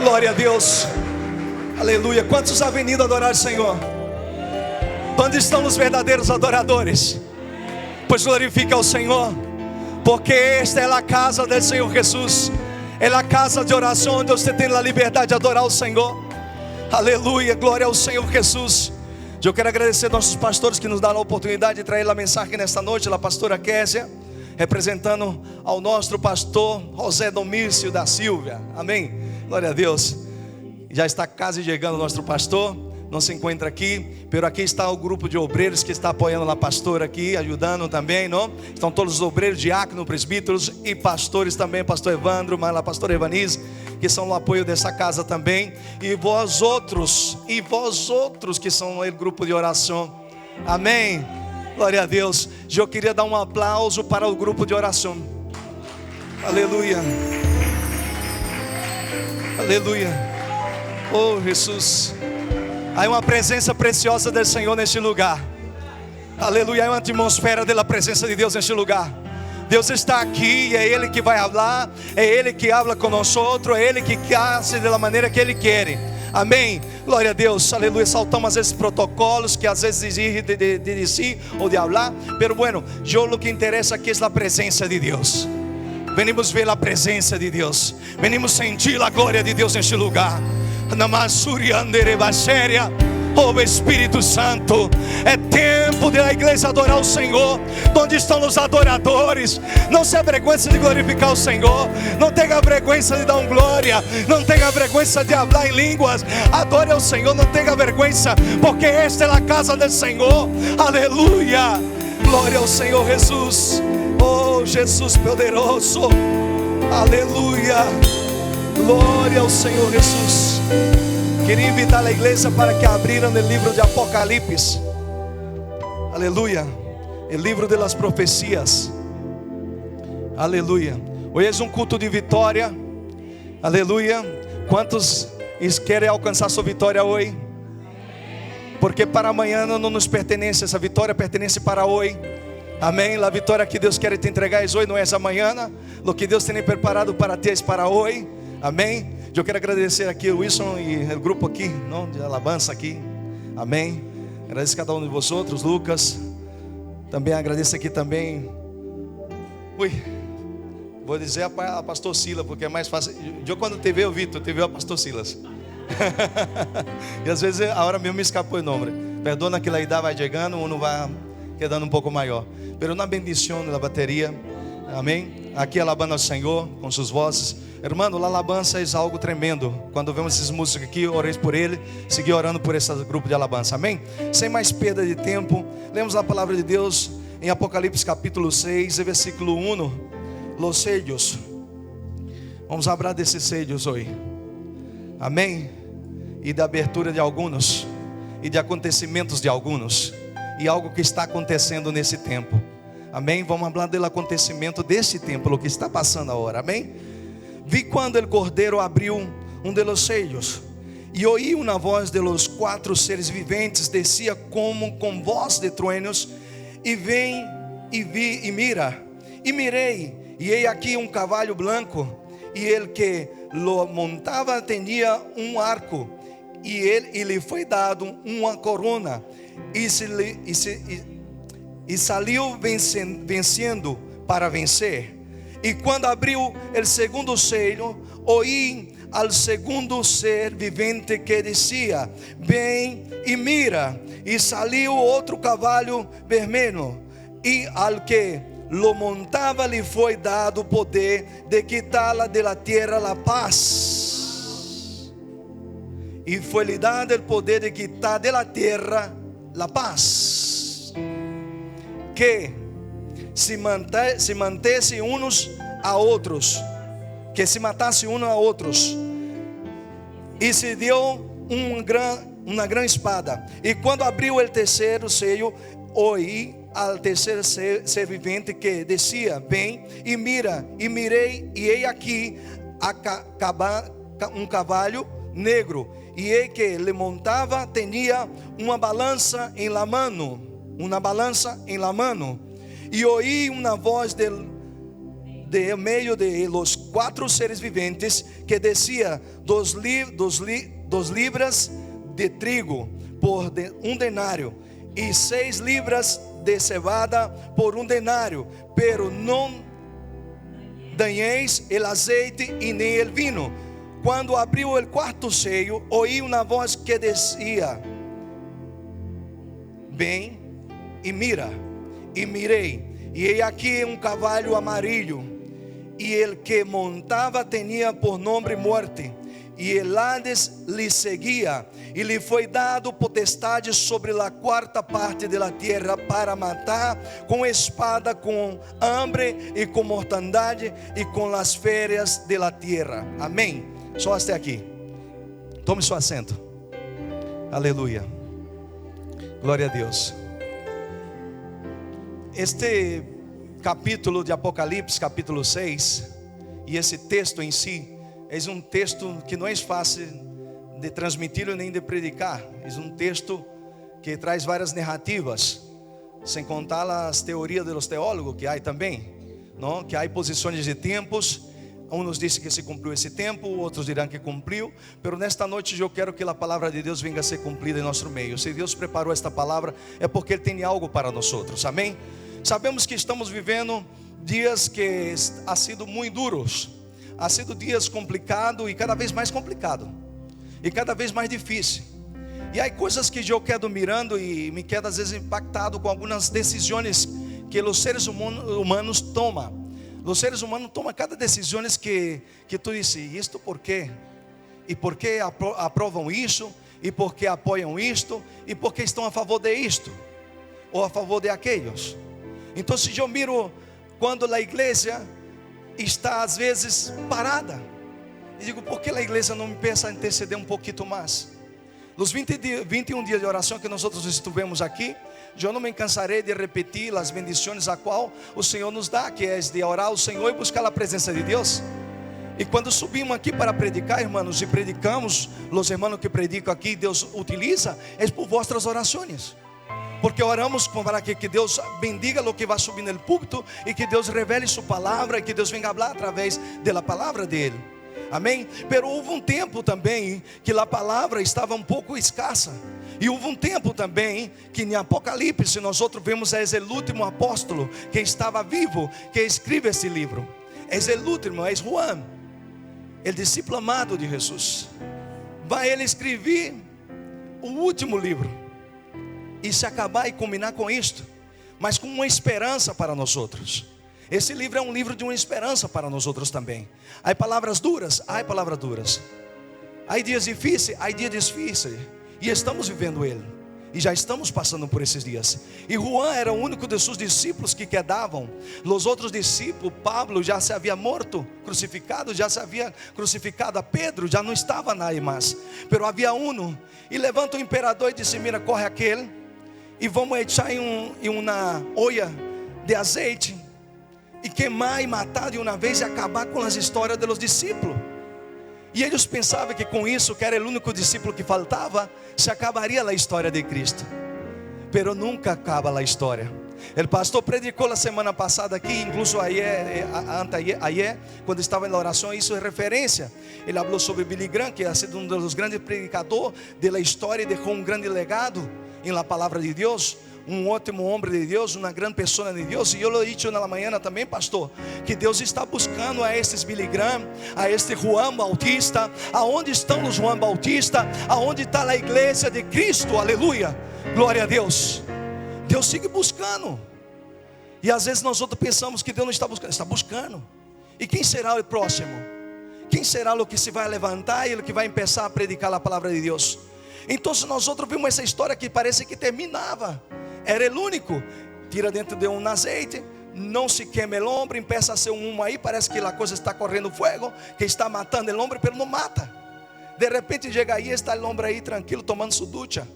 Glória a Deus. Aleluia. Quantos já vêm indo adorar o Senhor? Onde estão os verdadeiros adoradores? Pois glorifica o Senhor, porque esta é a casa do Senhor Jesus. É a casa de oração onde você tem a liberdade de adorar o Senhor. Aleluia, glória ao Senhor Jesus. Eu quero agradecer nossos pastores que nos dão a oportunidade de trazer a mensagem nesta noite. A pastora Késia, representando ao nosso pastor José Domício da Silva. Amém, glória a Deus. Já está quase chegando o nosso pastor. Não se encontra aqui, pero aqui está o grupo de obreiros que está apoiando a pastora aqui, ajudando também, não? Estão todos os obreiros, diáconos, presbíteros e pastores também, pastor Evandro, mas a pastora Evaniz, que são o apoio dessa casa também. E vós outros que são o grupo de oração. Amém, glória a Deus. Eu queria dar um aplauso para o grupo de oração. Aleluia, aleluia. Oh Jesus, há uma presença preciosa do Senhor neste lugar. Aleluia, há uma atmosfera da presença de Deus neste lugar. Deus está aqui e é Ele que vai falar, é Ele que habla conosco, é Ele que hace da maneira que Ele quer. Amém, glória a Deus, aleluia. Saltamos esses protocolos que às vezes exigem de dizer ou de falar, pero bueno, o que interessa aqui é a presença de Deus. Venimos ver a presença de Deus, venimos sentir a glória de Deus neste lugar. Oh Espírito Santo, é tempo da igreja adorar o Senhor. Onde estão os adoradores? Não se avergonhe de glorificar o Senhor. Não tenha vergonha de dar glória. Não tenha vergonha de falar em línguas. Adore ao Senhor, não tenha vergonha, porque esta é a casa do Senhor. Aleluia, glória ao Senhor Jesus. Oh Jesus poderoso, aleluia, glória ao Senhor Jesus. Queria invitar a igreja para que abriram o livro de Apocalipse. Aleluia, o livro das profecias. Aleluia. Hoje é um culto de vitória. Aleluia. Quantos querem alcançar sua vitória hoje? Porque para amanhã não nos pertence, essa vitória pertence para hoje. Amém. A vitória que Deus quer te entregar hoje não é amanhã. O que Deus tem preparado para ti é para hoje. Amém. Eu quero agradecer aqui o Wilson e o grupo aqui, não, de alabança aqui. Amém. Agradeço a cada um de vocês, Lucas. Também agradeço aqui também. Vou dizer a pastor Silas, porque é mais fácil. Eu quando te vejo, Vitor, te vejo a pastor Silas. E às vezes a hora mesmo me escapou o nome. Perdona que a idade vai chegando, uno vai quedando um pouco maior. Pero na bendição da bateria. Amém. Aqui alabando ao Senhor com suas vozes. Irmão, a alabança é algo tremendo. Quando vemos esses músicos aqui, orei por ele, segui orando por esse grupo de alabança. Amém? Sem mais perda de tempo, lemos a palavra de Deus em Apocalipse capítulo 6, versículo 1. Los sellos. Vamos falar desses sellos hoje. Amém? E da abertura de alguns, e de acontecimentos de alguns, e algo que está acontecendo nesse tempo. Amém? Vamos falar do acontecimento desse tempo, o que está passando agora. Amém? Vi quando o cordeiro abriu de los sellos, e ouí uma voz de los 4 seres viventes, descia como com voz de truenos, e vem, e vi, e mira, e mirei, e eis aqui cavalo branco, e ele que lo montava tinha arco, e lhe foi dado uma corona, e saiu vencendo para vencer. E quando abriu o segundo selo, ouí ao segundo ser vivente que dizia: vem e mira. E saiu outro cavalo vermelho, e ao que lo montava lhe foi dado o poder de quitar de la tierra la paz. E foi-lhe dado o poder de quitar de la tierra la paz, que se mantesse uns a outros, que se matasse uns a outros, e se deu uma grande espada. E quando abriu o terceiro selo, ouí ao terceiro ser vivente que dizia: vem e mira. E mirei, e eis aqui cavalo negro, e ele que lhe montava tinha uma balança em la mano, e ouí uma voz de meio de los 4 seres viventes, que decía 2 libras de trigo por un denario, e 6 libras de cevada por um denário, pero não dañéis el azeite e nem el vino. Quando abriu o quarto sello, ouí uma voz que dizia: Vem e mira. E mirei, e eis aqui um cavalo amarillo, e el que montava tinha por nome Morte, e el Hades lhe seguia, e lhe foi dado potestade sobre a 4ª parte da terra, para matar com espada, com hambre e com mortandade, e com as férias da terra. Amém. Só até aqui. Tome seu assento. Aleluia. Glória a Deus. Este capítulo de Apocalipse, capítulo 6, e esse texto em si, é um texto que não é fácil de transmitir nem de predicar. É um texto que traz várias narrativas, sem contar as teorias dos teólogos que há também, não? Que há posições de tempos. Uns dizem que se cumpriu esse tempo, outros dirão que cumpriu. Mas nesta noite eu quero que a palavra de Deus venha a ser cumprida em nosso meio. Se Deus preparou esta palavra, é porque Ele tem algo para nós outros. Amém? Sabemos que estamos vivendo dias que ha sido muito duros. Ha sido dias complicados e cada vez mais complicado. E cada vez mais difícil. E há coisas que eu quedo mirando e me quedo às vezes impactado com algumas decisões que os seres humanos tomam. Os seres humanos tomam cada decisão que tu disse, isto por quê? E por que aprovam isso? E por que apoiam isto? E por que estão a favor de isto? Ou a favor de aqueles? Então, se eu miro quando a igreja está às vezes parada, e digo, por que a igreja não me pensa em interceder um pouquinho mais? Os 21 dias de oração que nós estivemos aqui, eu não me cansarei de repetir as bendições a qual o Senhor nos dá, que é de orar ao Senhor e buscar a presença de Deus. E quando subimos aqui para predicar, irmãos, e predicamos, os irmãos que predicam aqui, Deus utiliza, é por vossas orações. Porque oramos para que Deus bendiga o que vai subir no púlpito, e que Deus revele sua palavra, e que Deus venha falar através da palavra dele. Amém? Pero houve um tempo também que a palavra estava um pouco escassa. E houve um tempo também que em Apocalipse nós vemos é o último apóstolo que estava vivo, que escreve esse livro. É o último, é Juan, o discípulo amado de Jesus. Vai ele escrever o último livro. E se acabar e culminar com isto, mas com uma esperança para nós outros. Esse livro é um livro de uma esperança para nós outros também. Há palavras duras, há palavras duras. Há dias difíceis, há dias difíceis. E estamos vivendo ele. E já estamos passando por esses dias. E Juan era o único de seus discípulos que quedavam. Os outros discípulos, Pablo já se havia morto, crucificado, já se havia crucificado a Pedro, já não estava nada mais. Pero havia um. E levanta o imperador e disse, mira, corre aquele, e vamos echar em uma olha de azeite, e queimar e matar de uma vez, e acabar com as histórias dos discípulos. E eles pensavam que com isso, que era o único discípulo que faltava, se acabaria a história de Cristo. Pero nunca acaba a história. O pastor predicou a semana passada aqui, incluso ayer, quando estava na oração, isso é referência. Ele falou sobre Billy Graham, que ha sido um dos grandes predicadores da história e deixou um grande legado em la palavra de Deus. Um ótimo homem de Deus, uma grande pessoa de Deus. E eu lo disse na manhã também, pastor, que Deus está buscando a estes Billy Graham, a este Juan Bautista. Aonde estão os Juan Bautista? Aonde está a igreja de Cristo? Aleluia, glória a Deus. Deus sigue buscando. E às vezes nós outros pensamos que Deus não está buscando. Está buscando. E quem será o próximo? Quem será o que se vai levantar e o que vai começar a predicar a palavra de Deus? Então nós outros vimos essa história que parece que terminava. Era o único. Tira dentro de um azeite, não se queima o homem, empieza a ser um humo aí, parece que a coisa está correndo fogo, que está matando o homem, mas não mata. De repente chega aí, está o homem aí tranquilo, tomando sua ducha.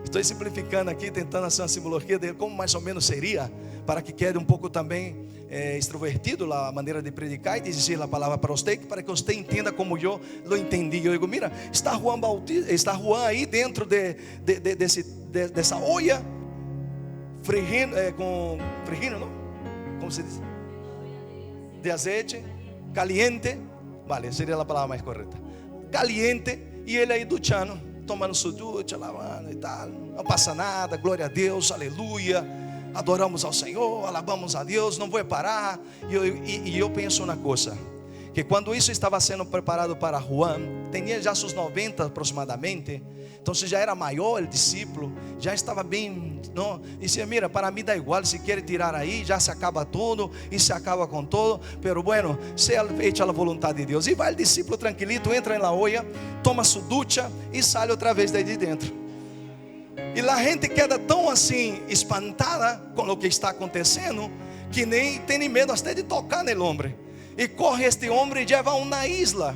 Estou simplificando aqui, tentando fazer uma simbologia de como mais ou menos seria, para que quede um pouco também extrovertido a maneira de predicar e de dizer a palavra para você, para que você entenda como eu lo entendi. Eu digo, mira, está Juan Bautista, está Juan aí dentro dessa olha, frigindo, com frigindo, não? Como se diz? de azeite, caliente, vale, seria a palavra mais correta, caliente, e ele aí duchando, tomando sua ducha, lavando e tal, não passa nada, glória a Deus, aleluia, adoramos ao Senhor, alabamos a Deus, não vou parar. E eu penso uma coisa, que quando isso estava sendo preparado para Juan, tinha já seus 90 aproximadamente, então se já era maior o discípulo, já estava bem, não, e dizia, mira, para mim dá igual, se quer tirar aí, já se acaba tudo, e se acaba com todo, pero bueno, seja feita a vontade de Deus. E vai o discípulo tranquilito, entra na olla, toma sua ducha, e sai outra vez daí de dentro. E a gente queda tão assim, espantada com o que está acontecendo, que nem tem medo até de tocar no homem. E corre este homem e leva a uma isla,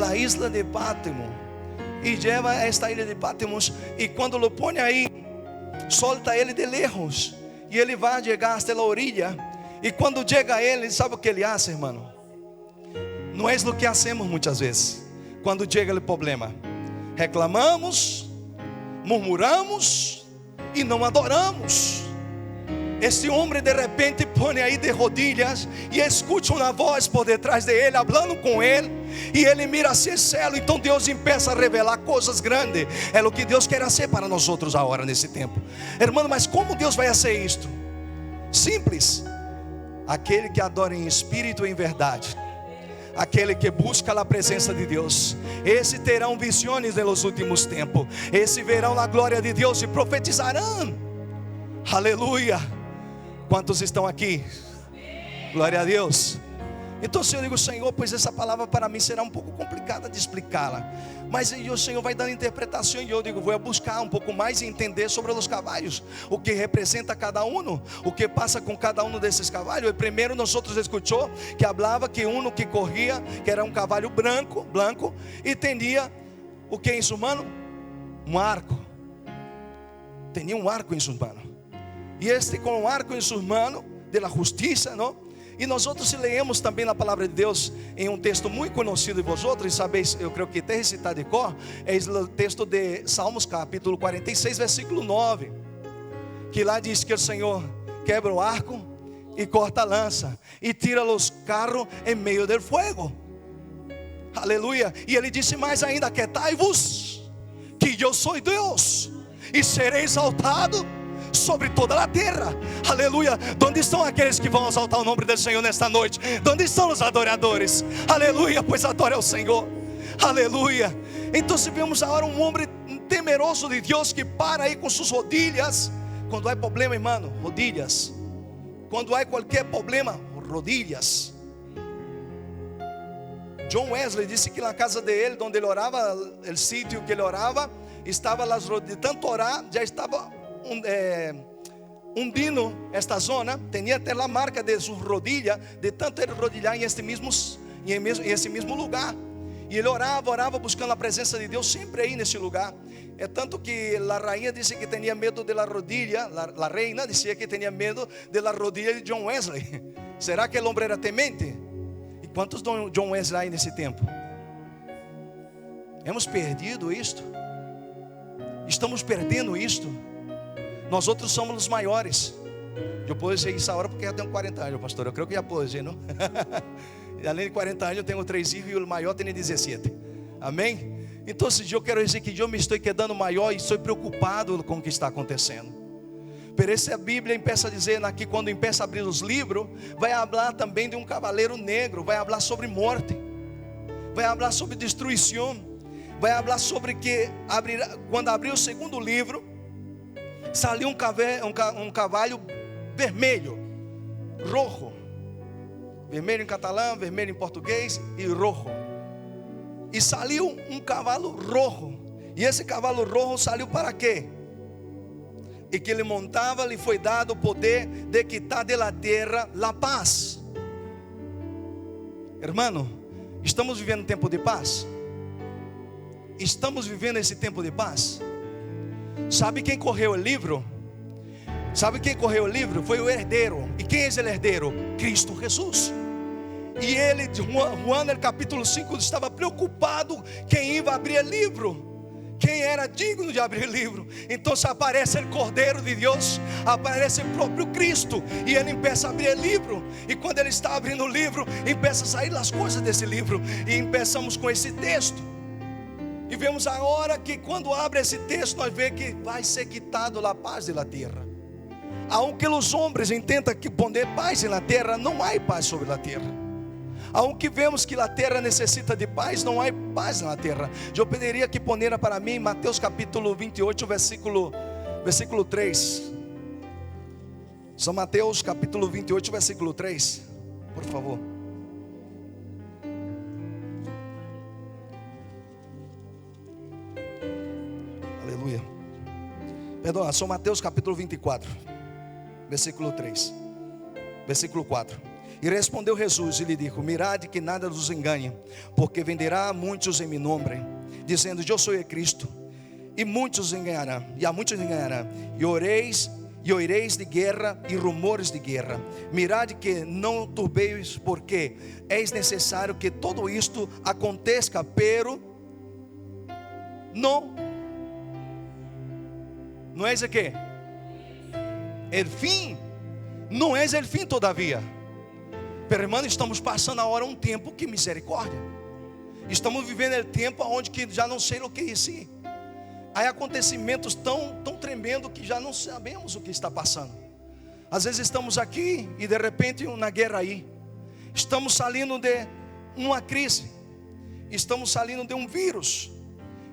a isla de Patmos. E leva a esta ilha de Patmos, e quando lo põe aí, solta ele de lejos, e ele vai chegar até a orilla. E quando chega ele, sabe o que ele faz, irmão? Não é o que hacemos muitas vezes, quando chega o problema, reclamamos, murmuramos, e não adoramos. Esse homem de repente põe aí de rodilhas, e escuta uma voz por detrás de ele, falando com ele, e ele mira hacia o céu. Então Deus começa a revelar coisas grandes. É o que Deus quer fazer para nós outros agora, nesse tempo. Irmão, mas como Deus vai fazer isto? Simples. Aquele que adora em espírito e em verdade, aquele que busca a presença de Deus, esse terão visões nos últimos tempos, esse verão a glória de Deus e profetizarão. Aleluia. Quantos estão aqui? Glória a Deus. Então eu digo, Senhor, pois essa palavra para mim será um pouco complicada de explicá-la, mas o Senhor vai dando interpretação, e eu digo, vou buscar um pouco mais e entender sobre os cavalos, o que representa cada um, o que passa com cada um desses cavalos. E primeiro nós outros escutou que falava que que corria, que era um cavalo branco, e tinha o que em sua mano? Um arco. Tinha um arco em sua mano, e este com um arco em sua mano, de la justiça, não? E nós outros, se leemos também a palavra de Deus em um texto muito conhecido de vosotros, e sabeis, eu creio que até recitado de cor, é o texto de Salmos capítulo 46, versículo 9, que lá diz que o Senhor quebra o arco e corta a lança, e tira os carros em meio do fogo. Aleluia. E ele disse mais ainda, aquietai-vos, que eu sou Deus, e serei exaltado sobre toda a terra. Aleluia. Onde estão aqueles que vão exaltar o nome do Senhor nesta noite? Onde estão os adoradores? Aleluia, pois adora ao Senhor. Aleluia. Então se vemos agora um homem temeroso de Deus, que para aí com suas rodilhas, quando há problema, irmão, rodilhas. Quando há qualquer problema, rodilhas. John Wesley disse que na casa dele, onde ele orava, o sítio que ele orava, estava las rodilhas, de tanto orar, já estava hundindo esta zona, tinha até a marca de sua rodilha, de tanto ele rodilhar em esse mesmo lugar. E ele orava buscando a presença de Deus sempre aí nesse lugar. É tanto que a rainha disse que tinha medo da rodilha, a reina dizia que tinha medo da rodilha de John Wesley. Será que o homem era temente? E quantos John Wesley há nesse tempo? Hemos perdido isto. Estamos perdendo isto. Nós outros somos os maiores. Eu posso dizer isso agora porque já tenho 40 anos, pastor. Eu creio que já posso dizer, não? Além de 40 anos, eu tenho 3 filhos e o maior tem 17. Amém? Então, eu quero dizer que eu me estou quedando maior e estou preocupado com o que está acontecendo. Por isso a Bíblia começa a dizer aqui, quando começa a abrir os livros, vai falar também de um cavaleiro negro, vai falar sobre morte, vai falar sobre destruição, vai falar sobre que quando abrir o segundo livro, saiu um cavalo vermelho, rojo, vermelho em catalão, vermelho em português e rojo. E saiu um cavalo rojo. E esse cavalo rojo saiu para quê? E que ele montava, lhe foi dado o poder de quitar de la terra la paz. Hermano, estamos vivendo um tempo de paz? Estamos vivendo esse tempo de paz? Sabe quem correu o livro? Sabe quem correu o livro? Foi o herdeiro. E quem é esse herdeiro? Cristo Jesus. E ele, Juan, no capítulo 5, estava preocupado quem ia abrir o livro. quem era digno de abrir o livro. Então se aparece o Cordeiro de Deus, aparece o próprio Cristo, e ele começa a abrir o livro. E quando ele está abrindo o livro, começa a sair as coisas desse livro. E começamos com esse texto. E vemos agora que quando abre esse texto, nós vemos que vai ser quitado a paz da terra. Aunque os homens intentam poner paz na terra, não há paz sobre a terra. Aunque vemos que a terra necessita de paz, não há paz na terra. Eu pediria que ponera para mim Mateus capítulo 28, versículo 3. São Mateus capítulo 28, versículo 3. Por favor. Aleluia. Perdão, São Mateus capítulo 24. Versículo 3, versículo 4. E respondeu Jesus e lhe disse: mirade que nada vos engane, porque venderá a muitos em meu nome, dizendo: eu sou o Cristo, e muitos enganarão, e a muitos enganarão, e oireis de guerra e rumores de guerra. Mirade que não turbeis, porque é necessário que todo isto aconteça, pero não é isso aqui. O fim não é o fim todavia. Pero irmão, estamos passando agora um tempo que misericórdia. Estamos vivendo o tempo onde que já não sei o que é isso. Há acontecimentos tão tremendos que já não sabemos o que está passando. Às vezes estamos aqui e de repente uma guerra aí. Estamos saindo de uma crise. Estamos saindo de um vírus.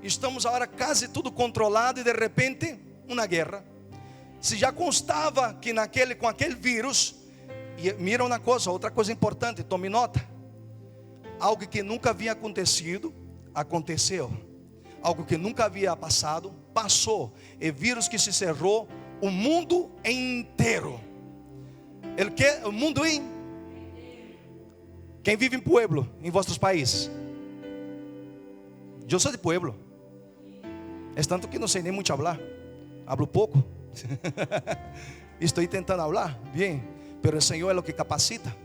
Estamos agora quase tudo controlado e de repente uma guerra. Se já constava que com aquele vírus, e mira uma coisa, outra coisa importante, tome nota. Algo que nunca havia acontecido, aconteceu. Algo que nunca havia passado, passou. E vírus que se cerrou o mundo inteiro. O mundo inteiro. Quem vive em pueblo, em vossos países? Eu sou de pueblo. É tanto que não sei nem muito falar. Hablo pouco. Estou tentando falar bem, pero o Senhor é o que capacita.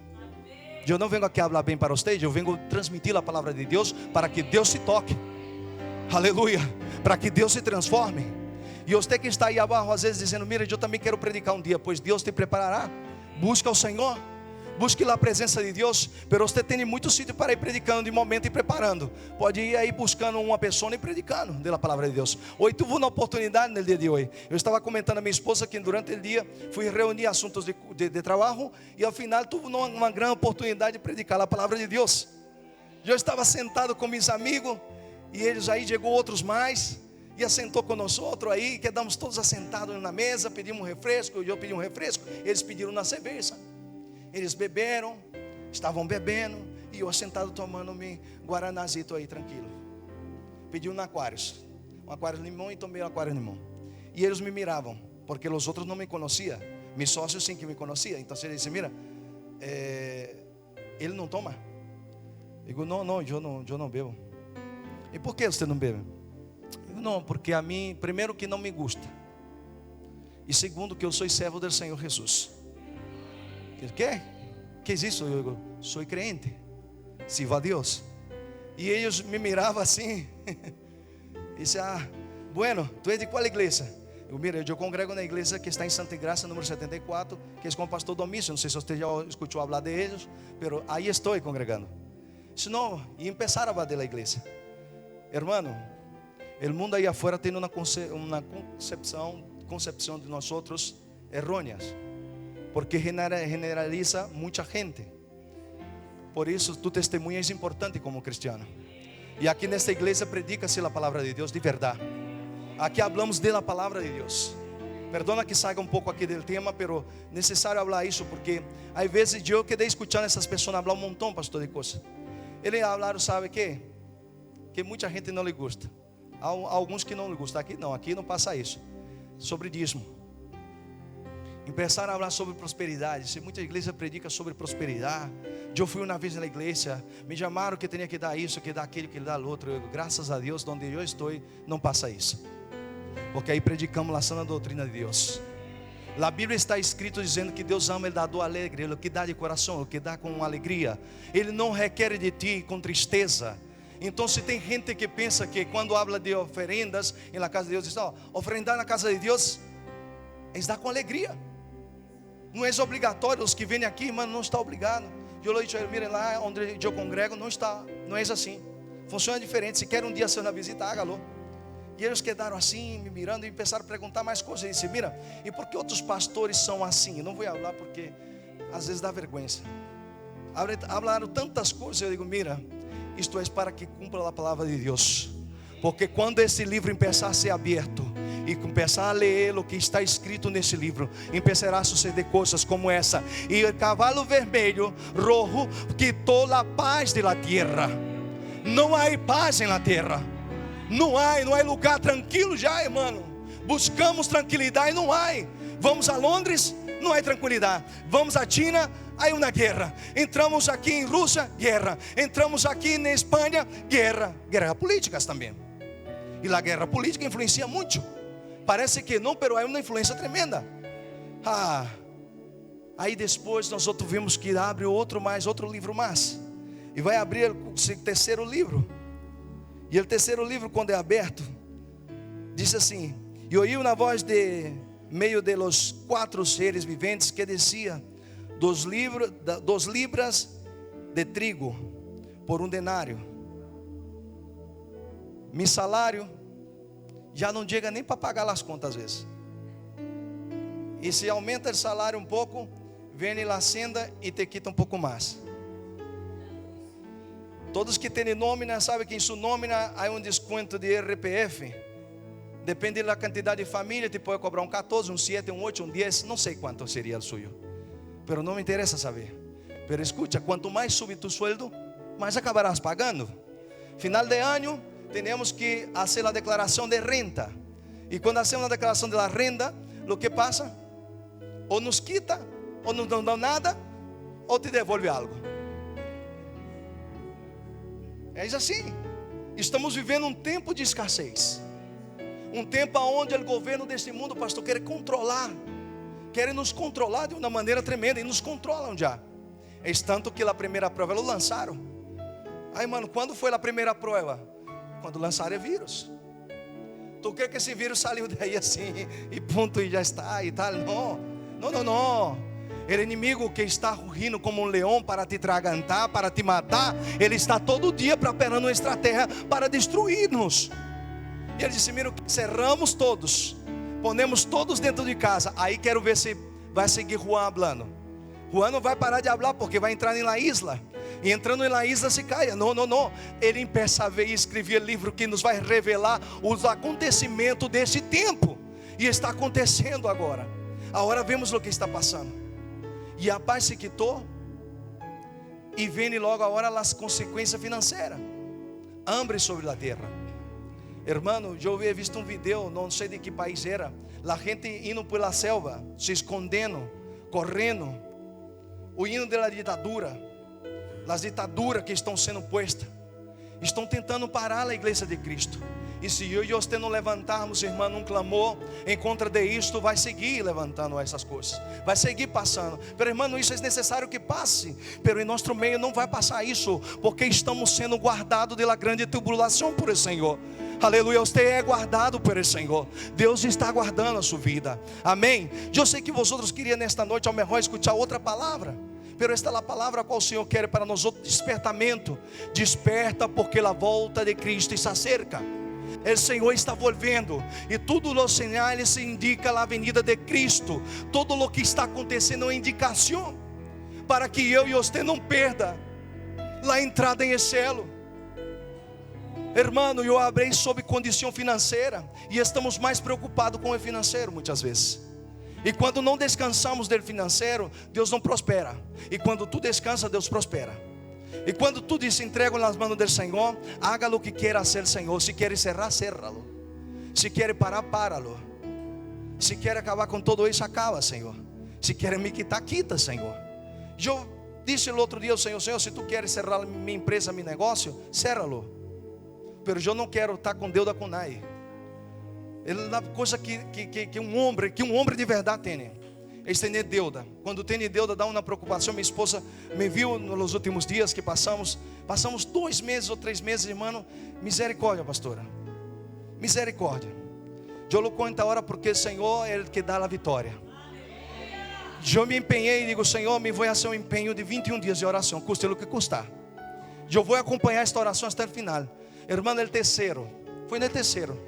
Eu não venho aqui a falar bem para vocês, eu venho transmitir a palavra de Deus para que Deus se toque. Aleluia, para que Deus se transforme. E você que está aí abaixo às vezes dizendo: mira, eu também quero predicar um dia. Pois Deus te preparará. Busca o Senhor, busque a presença de Deus. Pero você tem muito sítio para ir predicando de momento e preparando. Pode ir aí buscando uma pessoa e predicando da palavra de Deus. Hoje tive uma oportunidade no dia de hoje. Eu estava comentando a minha esposa que durante o dia fui reunir assuntos de trabalho, e ao final tive uma grande oportunidade de predicar a palavra de Deus. Eu estava sentado com meus amigos, e eles aí chegou outros mais, e assentou com nós outros aí, quedamos todos assentados na mesa, pedimos um refresco, eu pedi um refresco, eles pediram uma cerveja. Eles beberam, estavam bebendo, e eu sentado tomando meu guaranazito aí, tranquilo. Pedi um aquário limão, e tomei um aquário limão. E eles me miravam, porque os outros não me conheciam. Meus sócios sim que me conheciam. Então eles disseram: mira, ele não toma? Eu digo: não, eu não bebo. E por que você não bebe? Eu digo: não, porque a mim, primeiro que não me gusta, e segundo que eu sou servo do Senhor Jesus. Que é isso? Eu digo: sou crente, sirvo a Deus. E eles me miravam assim. E disse: bueno, tu és de qual igreja? Eu: mira, eu congrego na igreja que está em Santa Graça, número 74, que é com o pastor Domício. Não sei se você já escutou falar de eles, mas aí estou congregando. Disse: não, e começaram a falar da igreja. Hermano, o mundo aí afuera tem uma concepção de nós outros errôneas, porque generaliza muita gente. Por isso tu testemunha é importante como cristiano. E aqui nesta igreja predica-se a palavra de Deus de verdade. Aqui hablamos de la palavra de Deus. Perdona que saia um pouco aqui do tema, pero necessário falar isso, porque às vezes eu quedei escutando essas pessoas falar um montão, pastor, de coisas. Eles falaram, sabe que muita gente não lhe gusta. Há alguns que não lhe gustam. Aqui não passa isso. Sobre dízimo. Começaram a falar sobre prosperidade. Se muita igreja predica sobre prosperidade. Eu fui uma vez na igreja, me chamaram que tinha que dar isso, que dar aquilo, que dar outro. Eu, graças a Deus, onde eu estou, não passa isso. Porque aí predicamos a sã doutrina de Deus. Na Bíblia está escrito dizendo que Deus ama o dador alegre, o que dá de coração, o que dá com alegria. Ele não requer de ti com tristeza. Então, se tem gente que pensa que quando habla de oferendas em la casa de Deus, diz, ofrendar na casa de Deus é dar com alegria. Não é obrigatório. Os que vêm aqui, mano, não está obrigado. Eu lhe digo, miren lá onde eu congrego, não é assim. Funciona diferente. Se quer um dia ser na visita, hágalo. E eles quedaram assim, me mirando, e começaram a perguntar mais coisas. Eu disse, mira, e por que outros pastores são assim? Eu não vou falar porque às vezes dá vergonha. Hablaram tantas coisas. Eu digo, mira, isto é para que cumpra a palavra de Deus. Porque quando esse livro começar a ser aberto e começar a ler o que está escrito nesse livro, começará a suceder coisas como essa. E o cavalo vermelho, rojo, quitou a paz da terra. Não há paz na terra. Não há lugar tranquilo já, irmão. Buscamos tranquilidade e não há. Vamos a Londres, não há tranquilidade. Vamos a China, há uma guerra. Entramos aqui em Rússia, guerra. Entramos aqui na Espanha, guerra. Guerras políticas também. E a guerra política influencia muito. Parece que não, mas há uma influência tremenda. Aí depois nós vimos que abre outro livro mais. E vai abrir o terceiro livro. E o terceiro livro, quando é aberto, diz assim: e ouviu na voz de meio de los 4 seres viventes que dizia: 2 libras de trigo por 1 denário. Mi salário já não chega nem para pagar as contas às vezes. E se aumenta o salário um pouco, vem lá a Hacienda e te quita um pouco mais. Todos que têm nómina sabem que em sua nómina há um desconto de RPF. Depende da quantidade de família, te pode cobrar um 14, um 7, um 8, um 10, não sei quanto seria o suyo. Pero não me interessa saber. Pero escucha, quanto mais sube tu sueldo, mais acabarás pagando. Final de ano, temos que fazer a declaração de renta. E quando hacemos a declaração de la renda, o que passa? Ou nos quita, ou não dá nada, ou te devolve algo. É assim. Estamos vivendo um tempo de escassez. Um tempo onde o governo deste mundo, pastor, quer controlar. Querem nos controlar de uma maneira tremenda. E nos controlam já. É tanto que a primeira prova eles lançaram. Aí, mano, quando foi a primeira prova? Quando lançaram o vírus. Tu quer que esse vírus saiu daí assim e ponto, e já está e tal? Não. O inimigo que está rugindo como um leão para te tragantar, para te matar, ele está todo dia preparando uma estratégia para destruir-nos. E ele disse: mira, cerramos todos, ponemos todos dentro de casa. Aí quero ver se vai seguir Juan falando. Juan não vai parar de falar porque vai entrar na isla. E entrando na isla se caia. Não. Ele começa a ver e escrever livro que nos vai revelar os acontecimentos desse tempo. E está acontecendo agora. Agora vemos o que está passando. E a paz se quitou. E vem logo agora as consequências financeiras. Hambre sobre a terra. Hermano, eu havia visto um vídeo, não sei de que país era. A gente indo pela selva, se escondendo, correndo. O hino da ditadura. As ditaduras que estão sendo postas. Estão tentando parar a igreja de Cristo. E se eu e você não levantarmos, irmão, um clamor em contra de isto, vai seguir levantando essas coisas, vai seguir passando. Pero irmão, isso é necessário que passe. Pero em nosso meio não vai passar isso, porque estamos sendo guardados da grande tribulação por el Senhor. Aleluia, você é guardado por el Senhor. Deus está guardando a sua vida. Amém. Eu sei que vocês queriam nesta noite ao melhor escutar outra palavra. Pero esta é a palavra a qual o Senhor quer para nós, outro despertamento. Desperta, porque a volta de Cristo está cerca. O Senhor está volvendo. E tudo os sinais indica a venida de Cristo. Todo o que está acontecendo é uma indicação para que eu e você não perda a entrada em céu. Hermano, eu abri sobre condição financeira. E estamos mais preocupados com o financeiro muitas vezes. E quando não descansamos do financeiro, Deus não prospera. E quando tu descansa, Deus prospera. E quando tu se entrega nas mãos do Senhor, haga o que queira fazer o Senhor. Se quer cerrar, cerra-lo. Se quer parar, para-lo. Se quer acabar com tudo isso, acaba, Senhor. Se quer me quitar, quita, Senhor. Eu disse o outro dia ao Senhor: Senhor, se tu queres cerrar minha empresa, meu negócio, cerra-lo. Mas eu não quero estar com Deus da Conai. É uma coisa que um homem de verdade tem. es tener deuda. Quando tem deuda dá uma preocupação. Minha esposa me viu nos últimos dias que passamos 2 meses ou 3 meses, irmão. Misericórdia, pastora, misericórdia. Eu lo conto agora porque o Senhor é o que dá a vitória. Eu me empenhei e digo: Senhor, me vou fazer um empenho de 21 dias de oração, custe o que custar. Eu vou acompanhar esta oração até o final. Irmão, el terceiro, foi no terceiro.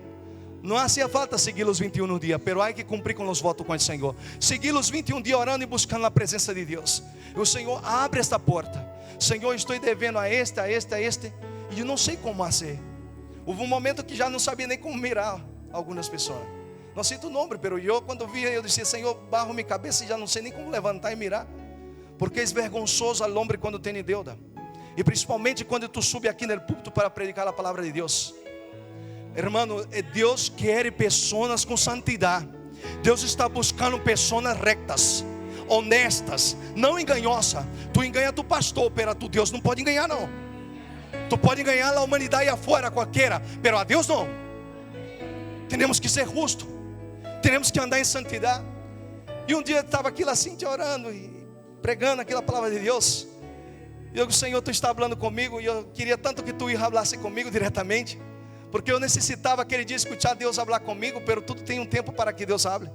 Não hacía falta seguir os 21 dias, pero há que cumprir com os votos com o Senhor. Seguir os 21 dias orando e buscando a presença de Deus. E o Senhor abre esta porta. Senhor, estou devendo a este, e eu não sei como fazer. Houve um momento que já não sabia nem como mirar algumas pessoas. Não sinto o nome, pero eu quando via, eu dizia: Senhor, barro minha cabeça e já não sei nem como levantar e mirar. Porque é vergonhoso ao homem quando tem deuda. E principalmente quando tu sube aqui no púlpito para predicar a palavra de Deus. Hermano, Deus quer pessoas com santidade. Deus está buscando pessoas rectas, honestas, não enganhosas. Tu engana tu pastor, pero tu Deus não pode enganar não. Tu pode enganar a humanidade afora qualquer, pero a Deus não. Temos que ser justos, temos que andar em santidade. E um dia eu estava aqui assim, orando e pregando aquela palavra de Deus. E eu, Senhor, tu está falando comigo, e eu queria tanto que tu falasse comigo diretamente, porque eu necessitava aquele dia escutar Deus falar comigo, pero tudo tem um tempo para que Deus hable.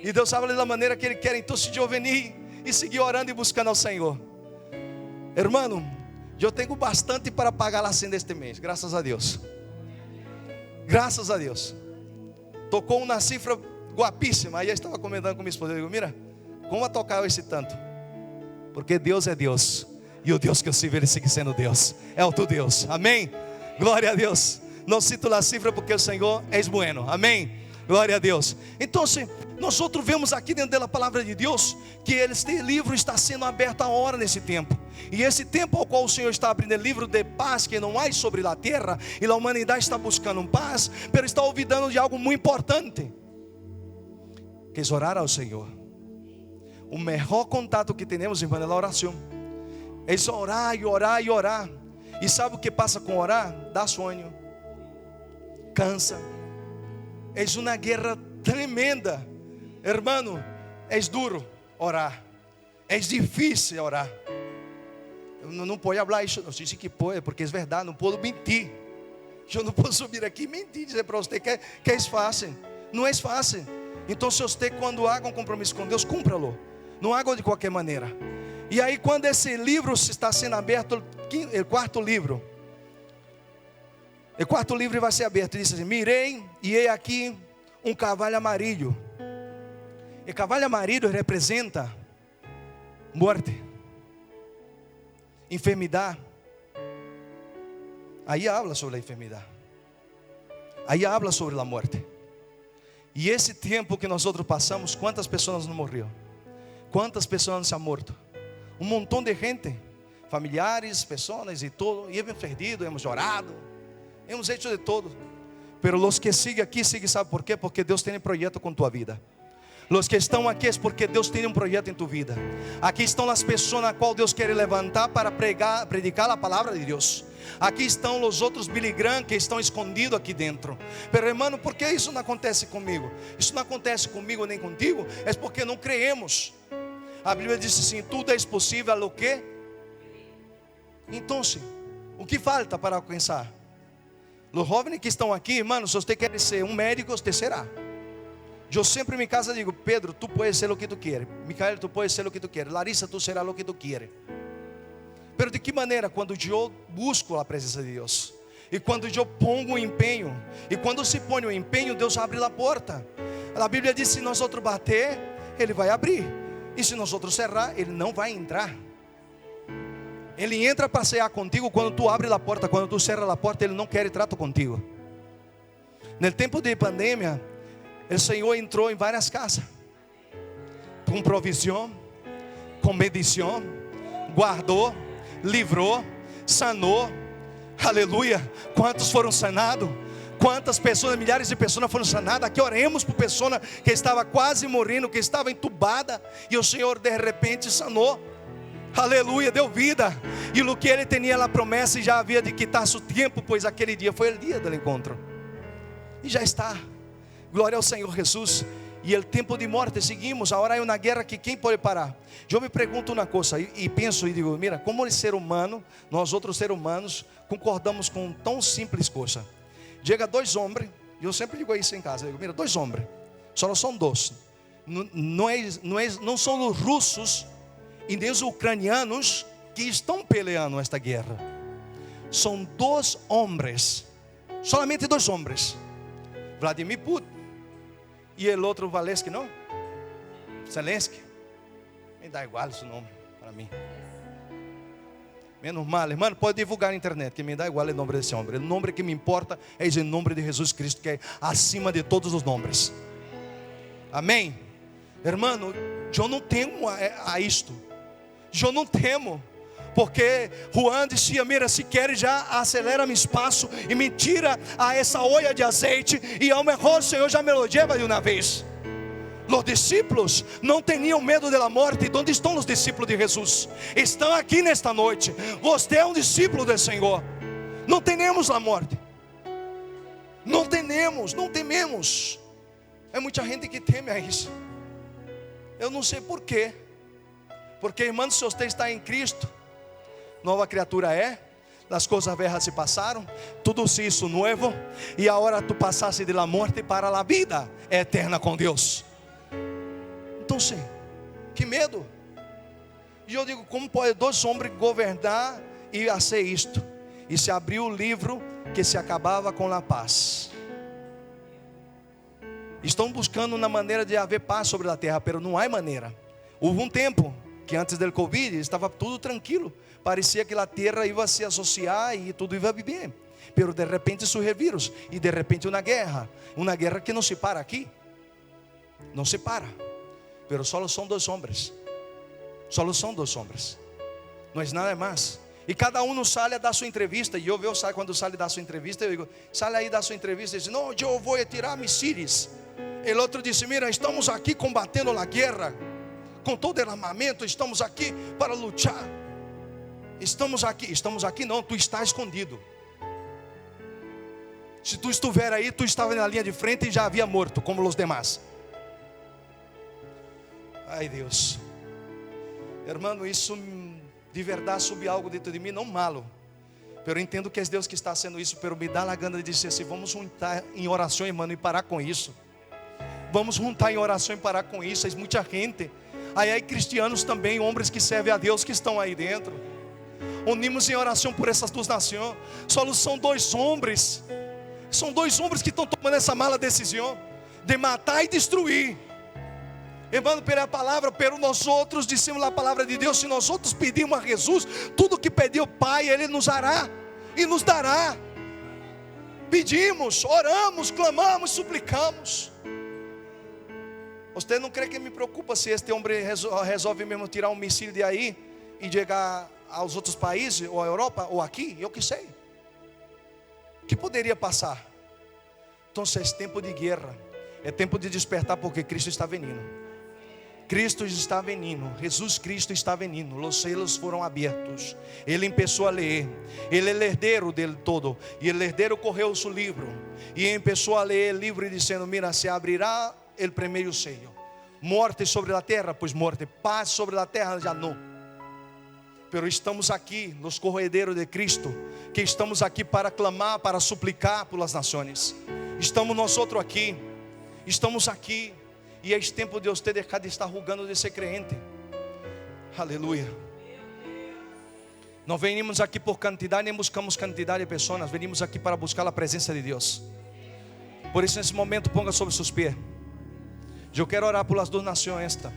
E Deus habla da maneira que Ele quer. Então se eu venir e seguir orando e buscando ao Senhor, hermano, eu tenho bastante para pagar a cena deste mês, graças a Deus. Graças a Deus. Tocou uma cifra guapíssima. Aí eu estava comentando com minha esposa, eu digo: mira, como vai tocar esse tanto? Porque Deus é Deus, e o Deus que eu sirvo, Ele segue sendo Deus, é o teu Deus, amém? Glória a Deus. Não cito a cifra porque o Senhor é bueno, amém? Glória a Deus. Então, nós outros vemos aqui dentro da palavra de Deus que este livro está sendo aberto agora nesse tempo. E esse tempo ao qual o Senhor está abrindo o livro de paz que não há sobre a terra, e a humanidade está buscando paz, mas está olvidando de algo muito importante, que é orar ao Senhor. O melhor contato que temos, irmão, é a oração. É só orar e orar e orar. E sabe o que passa com orar? Dá sonho, cansa. É uma guerra tremenda, hermano. É duro orar, é difícil orar. Não pode falar isso, não sei se que pode, porque é verdade, não posso mentir. Eu não posso subir aqui e mentir, dizer para você que é fácil. Não é fácil. Então, se você quando haga um compromisso com Deus, cumpra-lo. Não haga de qualquer maneira. E aí, quando esse livro está sendo aberto, o quarto livro vai ser aberto. Diz assim: mirei e eis aqui um cavalo amarillo. E cavalo amarillo representa morte, enfermidade. Aí habla sobre a enfermidade. Aí habla sobre a morte. E esse tempo que nós outros passamos, quantas pessoas não morreram? Quantas pessoas se han morto? Um montão de gente, familiares, pessoas e tudo. E hemos perdido, hemos chorado, hemos hecho de todo. Pero os que siguen aqui, sabe por quê? Porque Deus tem um projeto com tua vida. Os que estão aqui é porque Deus tem um projeto em tua vida. Aqui estão as pessoas a qual Deus quer levantar para predicar a palavra de Deus. Aqui estão os outros Billy Graham que estão escondidos aqui dentro. Pero hermano, por que isso não acontece comigo? Isso não acontece comigo nem contigo. É porque não creemos. A Bíblia diz assim: tudo é possível ao que? Então, o que falta para alcançar? Os jovens que estão aqui, irmão, se você quer ser um médico, você será. Eu sempre em minha casa digo: Pedro, tu puedes ser o que tu queres. Micael, tu puedes ser o que tu queres. Larissa, tu serás o que tu queres. Pero de que maneira? Quando eu busco a presença de Deus, e quando eu pongo o empenho, e quando se põe o empenho, Deus abre a porta. A Bíblia diz: se nós outros bater, Ele vai abrir, e se nós outros cerrar, Ele não vai entrar. Ele entra para cear contigo quando tu abre a porta. Quando tu cerra a porta, Ele não quer trato contigo. No tempo de pandemia, o Senhor entrou em várias casas, com provisão, com medição, guardou, livrou, sanou. Aleluia. Quantos foram sanados? Quantas pessoas, milhares de pessoas foram sanadas. Aqui oremos por pessoa que estava quase morrendo, que estava entubada, e o Senhor de repente sanou. Aleluia, deu vida. E o que Ele tinha a promessa, e já havia de quitar seu tempo, pois aquele dia foi o dia do encontro. E já está. Glória ao Senhor Jesus. E o tempo de morte seguimos. Agora há uma guerra que quem pode parar? Eu me pergunto uma coisa e penso e digo, mira, como o ser humano, nós outros seres humanos, concordamos com tão simples coisa. Chega dois homens, eu sempre digo isso em casa, eu digo, mira, dois homens, só são dois. Não são os russos e nem os ucranianos que estão peleando esta guerra. São dois homens, solamente dois homens. Vladimir Putin e o outro Valesky, não? Zelensky. Me dá igual esse nome para mim. Menos mal, irmão, pode divulgar na internet, que me dá igual o nome desse homem. O nome que me importa é o nome de Jesus Cristo, que é acima de todos os nomes. Amém? Irmão, eu não temo a isto. Eu não temo. Porque Juan dizia, mira, se quer já acelera meu espaço e me tira a essa olha de azeite, e ao melhor o Senhor já me lo lleva de uma vez. Os discípulos não tinham medo da morte. Onde estão os discípulos de Jesus? Estão aqui nesta noite. Você é um discípulo do Senhor. Não tememos a morte. Não tememos. É muita gente que teme a isso. Eu não sei porquê. Porque, irmão, se você está em Cristo, nova criatura é, as coisas velhas se passaram, tudo se hizo novo, e agora tu passaste de la morte para a vida eterna com Deus. Então sim, que medo. E eu digo, como pode dois homens governar e fazer isto? E se abriu o livro que se acabava com a paz. Estão buscando uma maneira de haver paz sobre a terra, mas não há maneira. Houve um tempo que antes do Covid estava tudo tranquilo. Parecia que a terra ia se associar e tudo ia bem. Mas de repente surge vírus. E de repente uma guerra que não se para aqui. Não se para. Mas só são dois homens. Só são dois homens. Não é nada mais. E cada um sai a dar sua entrevista. E eu vejo, quando sai a dar sua entrevista, eu digo, sai aí dar sua entrevista. E diz, não, eu vou tirar mísseis. E o outro disse, mira, estamos aqui combatendo a guerra. Com todo o armamento, estamos aqui para lutar. Estamos aqui não, tu está escondido. Se tu estiver aí, tu estava na linha de frente e já havia morto, como os demais. Ai Deus, irmão, isso de verdade subiu algo dentro de mim, não malo. Mas eu entendo que é Deus que está fazendo isso. Mas me dá a gana de dizer assim, vamos juntar em oração, irmão, e parar com isso. Vamos juntar em oração e parar com isso. É muita gente. Aí há cristianos também, homens que servem a Deus, que estão aí dentro. Unimos em oração por essas duas nações. Só são dois homens. São dois homens que estão tomando essa mala decisão de matar e destruir. Irmão, pela palavra, pero nós outros dissemos a palavra de Deus. Se nós outros pedimos a Jesus, tudo que pediu o Pai, Ele nos dará e nos dará. Pedimos, oramos, clamamos, suplicamos. Você não crê que me preocupa se este homem resolve mesmo tirar um míssil de aí e chegar aos outros países, ou à Europa, ou aqui? Eu que sei. O que poderia passar? Então, é tempo de guerra. É tempo de despertar, porque Cristo está vindo. Cristo está vindo, Jesus Cristo está vindo. Os céus foram abertos. Ele começou a ler. Ele é o herdeiro dele todo. E o herdeiro correu o seu livro. E começou a ler o livro e dizendo, mira, se abrirá o primeiro sello. Morte sobre a terra, pois morte. Paz sobre a terra, já não. Pero estamos aqui, nos corredeiros de Cristo, que estamos aqui para clamar, para suplicar pelas nações. Estamos nós outros aqui. Estamos aqui. E é tempo de você deixar de estar rugando de ser crente. Aleluia. Não venimos aqui por quantidade, nem buscamos quantidade de pessoas. Venimos aqui para buscar a presença de Deus. Por isso, nesse momento, ponga sobre seus pés. Eu quero orar pelas duas nações esta.